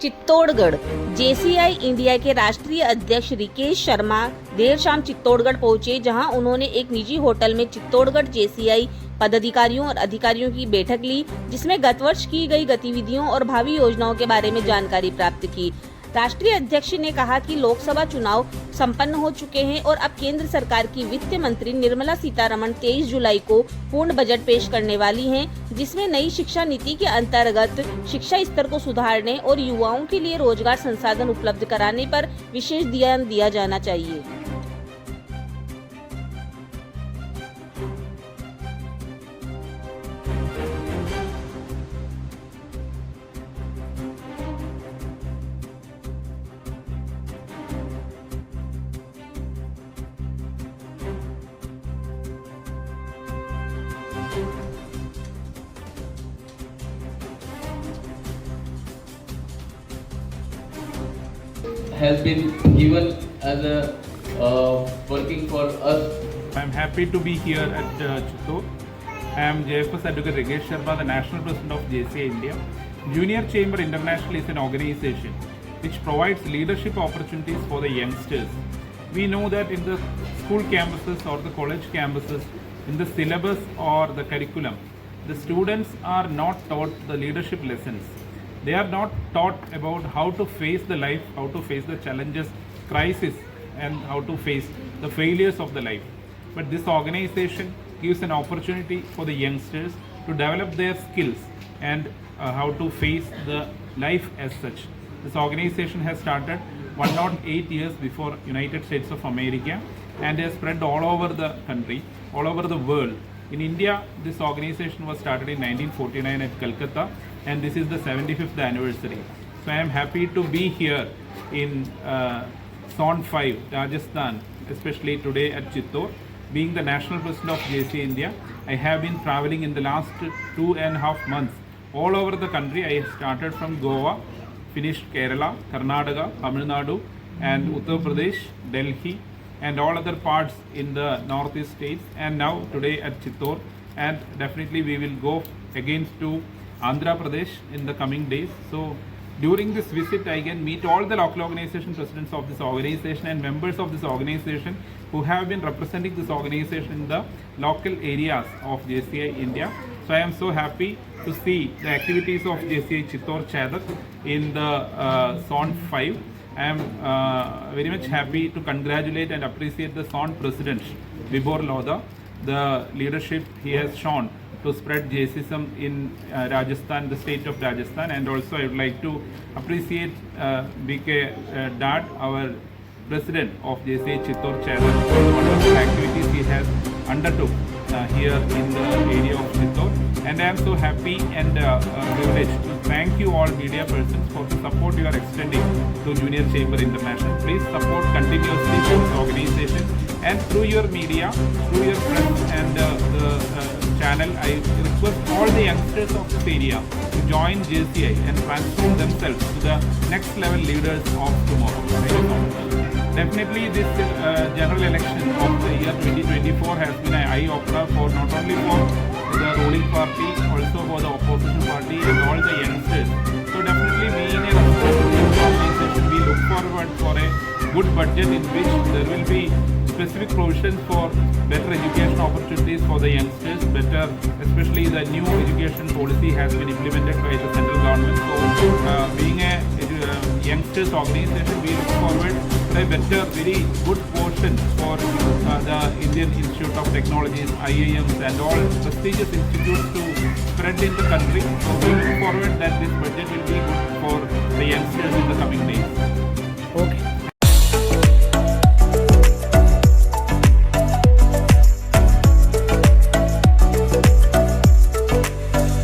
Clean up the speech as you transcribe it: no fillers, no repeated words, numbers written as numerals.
Chittorgarh. JCI India के राष्ट्रीय अध्यक्ष रिकेश शर्मा देर शाम चित्तौड़गढ़ पहुंचे, जहां उन्होंने एक निजी होटल में चित्तौड़गढ़ जेसीआई पदाधिकारियों और अधिकारियों की बैठक ली, जिसमें गत वर्ष की गई गतिविधियों और भावी योजनाओं के बारे में जानकारी प्राप्त की। राष्ट्रीय अध्यक्ष ने कहा कि लोकसभा चुनाव संपन्न हो चुके हैं और अब केंद्र सरकार की वित्त मंत्री निर्मला सीतारमण 23 जुलाई को पूर्ण बजट पेश करने वाली हैं, जिसमें नई शिक्षा नीति के अंतर्गत शिक्षा स्तर को सुधारने और युवाओं के लिए रोजगार संसाधन उपलब्ध कराने पर विशेष ध्यान दिया जाना चाहिए। has been given as a working for us. I am happy to be here at Chittor. I am JFS Advocate Rikesh Sharma, the National President of JCI India. Junior Chamber International is an organization which provides leadership opportunities for the youngsters. We know that in the school campuses or the college campuses, in the syllabus or the curriculum, the students are not taught the leadership lessons. They are not taught about how to face the life, how to face the challenges, crisis, and how to face the failures of the life. But this organization gives an opportunity for the youngsters to develop their skills and how to face the life as such. This organization has started 108 years before United States of America and has spread all over the country, all over the world. In India, this organization was started in 1949 at Calcutta, and this is the 75th anniversary. So I am happy to be here in Zone 5, Rajasthan, especially today at Chittor. Being the National President of JC India, I have been traveling in the last 2.5 months all over the country. I started from Goa, finished Kerala, Karnataka, Tamil Nadu, and Uttar Pradesh, Delhi, and all other parts in the northeast states, and now today at Chittor, and definitely we will go again to Andhra Pradesh in the coming days. So during this visit I can meet all the local organization presidents of this organization and members of this organization who have been representing this organization in the local areas of JCI India. So I am so happy to see the activities of JCI Chittor Chadak in the Zone 5. I am very much happy to congratulate and appreciate the Zone President, Vibhor Lodha, the leadership he has shown to spread JCism in Rajasthan, the state of Rajasthan, and also I would like to appreciate BK Dad, our president of JCI Chittor Chadak, for the wonderful activities he has undertook here in the area of Chittor. And I am so happy and privileged to thank you all media persons for the support you are extending to Junior Chamber International. Please support continuously this organization, and through your media, through your press and the channel, I request all the youngsters of this area to join JCI and transform themselves to the next level leaders of tomorrow. Thank you so much. Definitely this general election of the year 2024 has been an eye-opener for not only for the ruling party, also for the opposition party and all the youngsters. So definitely being a responsible organization, we look forward for a good budget in which there will be specific provisions for better education opportunities for the youngsters, better, especially the new education policy has been implemented by the central government. So being a youngsters organization, we look forward to a better, very good portion for the Indian Institute of Technologies, IIMs and all prestigious institutes to spread in the country. So we look forward that this budget will be good for the youngsters in the coming days.